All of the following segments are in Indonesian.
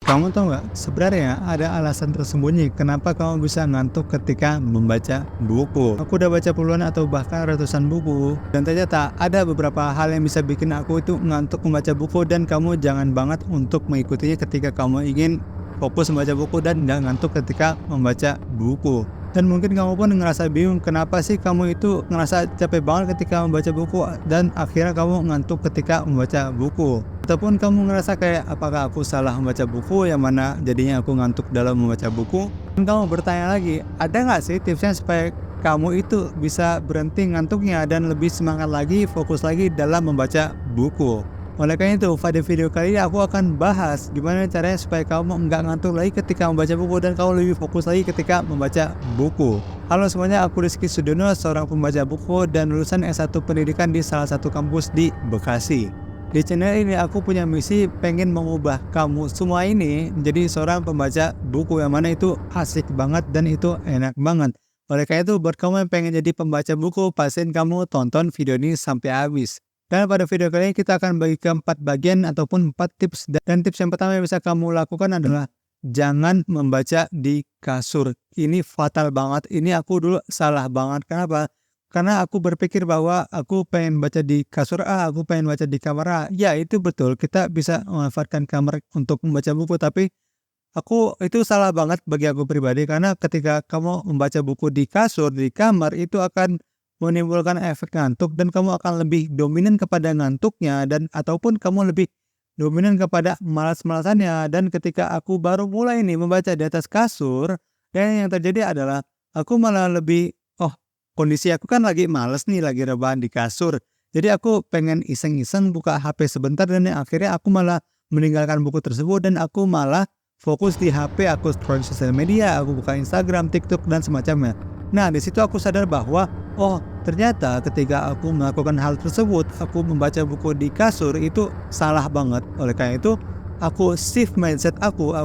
Kamu tahu nggak, sebenarnya ada alasan tersembunyi kenapa kamu bisa ngantuk ketika membaca buku. Aku udah baca puluhan atau bahkan ratusan buku, dan ternyata ada beberapa hal yang bisa bikin aku itu ngantuk membaca buku, dan kamu jangan banget untuk mengikutinya ketika kamu ingin fokus membaca buku dan nggak ngantuk ketika membaca buku. Dan mungkin kamu pun ngerasa bingung kenapa sih kamu itu ngerasa capek banget ketika membaca buku dan akhirnya kamu ngantuk ketika membaca buku. Ataupun kamu ngerasa kayak apakah aku salah membaca buku yang mana jadinya aku ngantuk dalam membaca buku. Dan kamu bertanya lagi, ada nggak sih tipsnya supaya kamu itu bisa berhenti ngantuknya dan lebih semangat lagi, fokus lagi dalam membaca buku. Oleh karena itu, pada video kali ini aku akan bahas gimana caranya supaya kamu nggak ngantuk lagi ketika membaca buku dan kamu lebih fokus lagi ketika membaca buku. Halo semuanya, aku Rizky Sudono, seorang pembaca buku dan lulusan S1 Pendidikan di salah satu kampus di Bekasi. Di channel ini aku punya misi pengen mengubah kamu semua ini menjadi seorang pembaca buku yang mana itu asik banget dan itu enak banget. Oleh karena itu, buat kamu yang pengen jadi pembaca buku, pastiin kamu tonton video ini sampai habis. Dan pada video kali ini kita akan bagi ke 4 bagian ataupun 4 tips. Dan tips yang pertama yang bisa kamu lakukan adalah jangan membaca di kasur. Ini fatal banget. Ini aku dulu salah banget. Kenapa? Karena aku berpikir bahwa aku pengen baca di kasur A, aku pengen baca di kamar A. Ya, itu betul. Kita bisa memanfaatkan kamar untuk membaca buku, tapi itu salah banget bagi aku pribadi, karena ketika kamu membaca buku di kasur, di kamar, itu akan menimbulkan efek ngantuk dan kamu akan lebih dominan kepada ngantuknya dan ataupun kamu lebih dominan kepada malas-malasannya. Dan ketika aku baru mulai nih membaca di atas kasur, dan yang terjadi adalah aku malah lebih, kondisi aku kan lagi males nih, lagi rebahan di kasur. Jadi aku pengen iseng-iseng buka HP sebentar dan akhirnya aku malah meninggalkan buku tersebut dan aku malah fokus di HP, aku scroll sosial media, aku buka Instagram, TikTok dan semacamnya. Nah, di situ aku sadar bahwa ternyata ketika aku melakukan hal tersebut, aku membaca buku di kasur itu salah banget. Oleh karena itu, aku shift mindset aku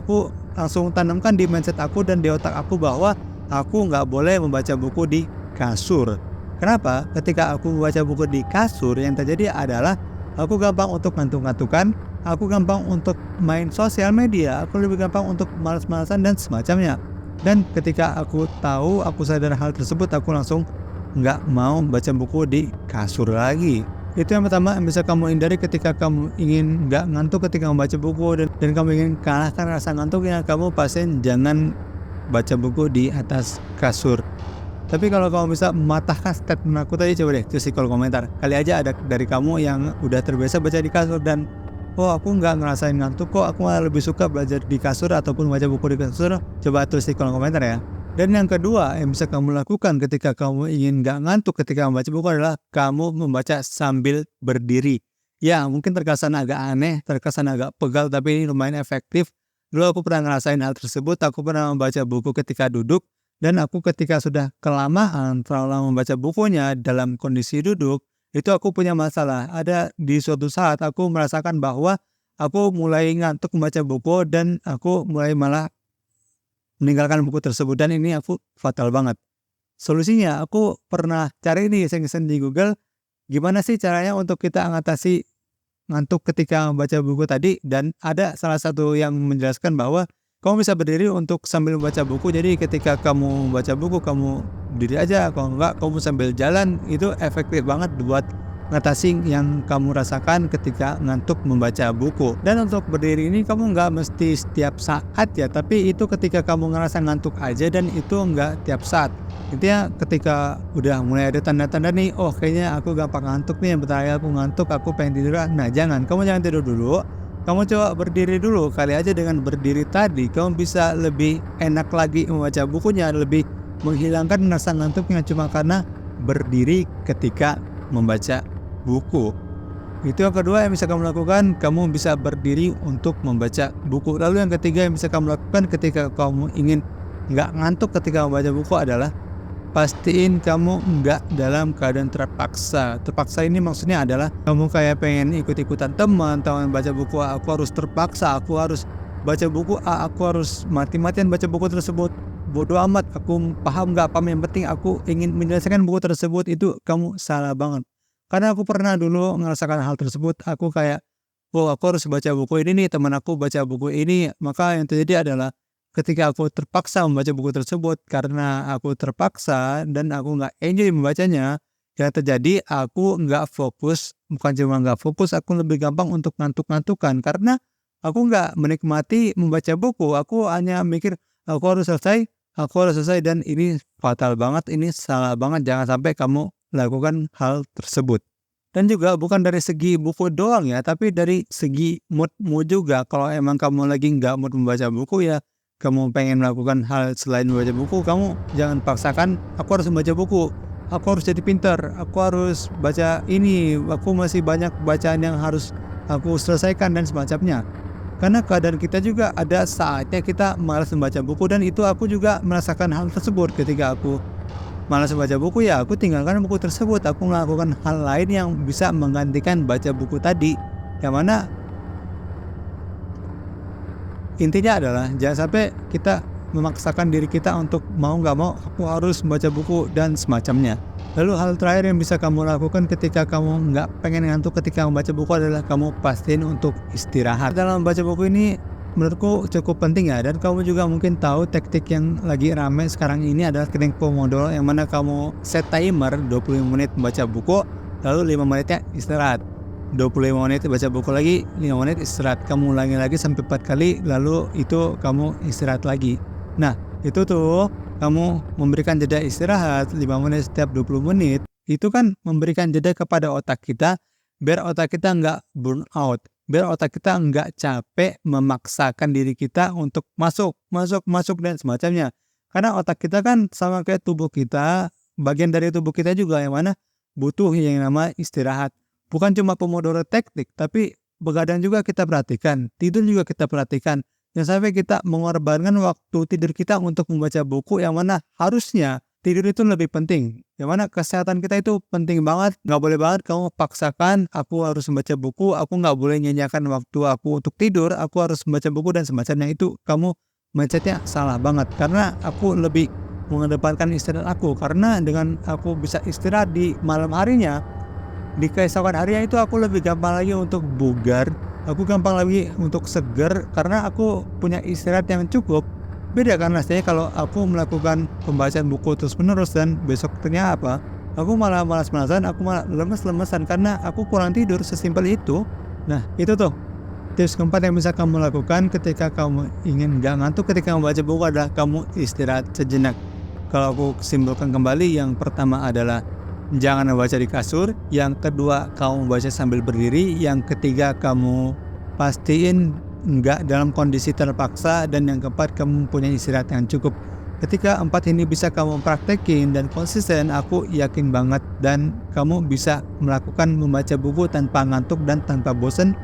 langsung tanamkan di mindset aku dan di otak aku bahwa aku nggak boleh membaca buku di kasur. Kenapa? Ketika aku membaca buku di kasur, yang terjadi adalah aku gampang untuk ngantuk-ngantukan, aku gampang untuk main sosial media, aku lebih gampang untuk malas-malasan dan semacamnya. Dan ketika aku tahu, aku sadar hal tersebut, aku langsung nggak mau baca buku di kasur lagi. Itu yang pertama yang bisa kamu hindari ketika kamu ingin nggak ngantuk ketika membaca buku, dan kamu ingin kalahkan rasa ngantuknya, kamu pastiin jangan baca buku di atas kasur. Tapi kalau kamu bisa mematahkan statement aku tadi, coba deh tulis di kolom komentar. Kali aja ada dari kamu yang udah terbiasa baca di kasur dan aku nggak ngerasain ngantuk kok, aku malah lebih suka belajar di kasur ataupun baca buku di kasur. Coba tulis di kolom komentar ya. Dan yang kedua yang bisa kamu lakukan ketika kamu ingin nggak ngantuk ketika membaca buku adalah kamu membaca sambil berdiri. Ya, mungkin terkesan agak aneh, terkesan agak pegal, tapi ini lumayan efektif. Dulu aku pernah ngerasain hal tersebut, aku pernah membaca buku ketika duduk. Dan aku ketika sudah kelamaan terlalu lama membaca bukunya dalam kondisi duduk, itu aku punya masalah. Ada di suatu saat aku merasakan bahwa aku mulai ngantuk membaca buku dan aku mulai malah meninggalkan buku tersebut, dan ini aku fatal banget. Solusinya aku pernah cari nih iseng-iseng di Google, gimana sih caranya untuk kita mengatasi ngantuk ketika membaca buku tadi, dan ada salah satu yang menjelaskan bahwa kamu bisa berdiri untuk sambil membaca buku. Jadi ketika kamu membaca buku, kamu berdiri aja, kalau enggak kamu sambil jalan. Itu efektif banget buat ngatasi yang kamu rasakan ketika ngantuk membaca buku. Dan untuk berdiri ini kamu nggak mesti setiap saat ya, tapi itu ketika kamu ngerasa ngantuk aja, dan itu nggak tiap saat. Intinya ketika udah mulai ada tanda-tanda nih, kayaknya aku gampang ngantuk nih, bentar lagi aku ngantuk, aku pengen tidur. Nah, jangan tidur dulu. Kamu coba berdiri dulu. Kali aja dengan berdiri tadi kamu bisa lebih enak lagi membaca bukunya, lebih menghilangkan rasa ngantuknya cuma karena berdiri ketika membaca buku. Itu yang kedua yang bisa kamu lakukan, kamu bisa berdiri untuk membaca buku. Lalu yang ketiga yang bisa kamu lakukan ketika kamu ingin nggak ngantuk ketika membaca buku adalah pastiin kamu nggak dalam keadaan terpaksa. Terpaksa ini maksudnya adalah kamu kayak pengen ikut-ikutan teman baca buku A, aku harus terpaksa, aku harus baca buku A, aku harus mati-matian baca buku tersebut. Bodoh amat, aku paham nggak paham, yang penting aku ingin menyelesaikan buku tersebut. Itu kamu salah banget. Karena aku pernah dulu ngerasakan hal tersebut. Aku kayak, oh aku harus baca buku ini nih, teman aku baca buku ini. Maka yang terjadi adalah ketika aku terpaksa membaca buku tersebut karena aku terpaksa dan aku nggak enjoy membacanya, yang terjadi aku nggak fokus, bukan cuma nggak fokus, aku lebih gampang untuk ngantuk-ngantukan karena aku nggak menikmati membaca buku. Aku hanya mikir aku harus selesai dan ini fatal banget, ini salah banget. Jangan sampai kamu lakukan hal tersebut. Dan juga bukan dari segi buku doang ya, tapi dari segi moodmu juga. Kalau emang kamu lagi nggak mood membaca buku ya, kamu pengen melakukan hal selain membaca buku, kamu jangan paksakan, aku harus membaca buku, aku harus jadi pintar, aku harus baca ini, aku masih banyak bacaan yang harus aku selesaikan dan semacamnya. Karena keadaan kita juga ada saatnya kita malas membaca buku dan itu aku juga merasakan hal tersebut ketika aku malas baca buku ya aku tinggalkan buku tersebut, aku melakukan hal lain yang bisa menggantikan baca buku tadi. Yang mana intinya adalah jangan sampai kita memaksakan diri kita untuk mau nggak mau aku harus membaca buku dan semacamnya. Lalu hal terakhir yang bisa kamu lakukan ketika kamu nggak pengen ngantuk ketika membaca buku adalah kamu pastiin untuk istirahat. Dalam membaca buku ini menurutku cukup penting ya, dan kamu juga mungkin tahu teknik yang lagi rame sekarang ini adalah teknik Pomodoro, yang mana kamu set timer 25 menit membaca buku, lalu 5 menitnya istirahat. 25 menit baca buku lagi, 5 menit istirahat. Kamu ulangi lagi sampai 4 kali, lalu itu kamu istirahat lagi. Nah, itu tuh kamu memberikan jeda istirahat 5 menit setiap 20 menit, itu kan memberikan jeda kepada otak kita biar otak kita nggak burn out. Biar otak kita nggak capek memaksakan diri kita untuk masuk dan semacamnya. Karena otak kita kan sama kayak tubuh kita, bagian dari tubuh kita juga yang mana butuh yang nama istirahat. Bukan cuma Pomodoro teknik, tapi begadang juga kita perhatikan, tidur juga kita perhatikan. Yang sampai kita mengorbankan waktu tidur kita untuk membaca buku, yang mana harusnya tidur itu lebih penting. Yang mana kesehatan kita itu penting banget. Nggak boleh banget kamu paksakan aku harus membaca buku, aku nggak boleh nyanyiakan waktu aku untuk tidur, aku harus membaca buku dan semacamnya. Itu kamu mindsetnya salah banget. Karena aku lebih mengedepankan istirahat aku. Karena dengan aku bisa istirahat di malam harinya, di keesokan harinya itu aku lebih gampang lagi untuk bugar, aku gampang lagi untuk seger karena aku punya istirahat yang cukup. Beda kan rasanya kalau aku melakukan pembacaan buku terus menerus dan besok ternyata apa, aku malah malas-malasan, aku malah lemes-lemesan karena aku kurang tidur, sesimpel itu. Nah itu tuh tips keempat yang bisa kamu lakukan ketika kamu ingin gak ngantuk ketika membaca buku adalah kamu istirahat sejenak. Kalau aku simpulkan kembali, yang pertama adalah jangan membaca di kasur, yang kedua kamu membaca sambil berdiri, yang ketiga kamu pastiin nggak dalam kondisi terpaksa, dan yang keempat kamu mempunyai istirahat yang cukup. Ketika empat ini bisa kamu praktekin dan konsisten, aku yakin banget dan kamu bisa melakukan membaca buku tanpa ngantuk dan tanpa bosan,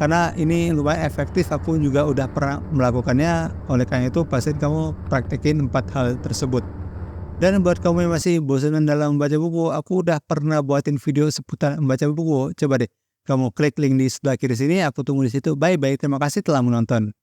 karena ini lumayan efektif. Aku juga udah pernah melakukannya, oleh karena itu pastiin kamu praktekin empat hal tersebut. Dan buat kamu yang masih bosan dalam membaca buku, aku udah pernah buatin video seputar membaca buku. Coba deh kamu klik link di sebelah kiri sini, aku tunggu di situ. Bye bye, terima kasih telah menonton.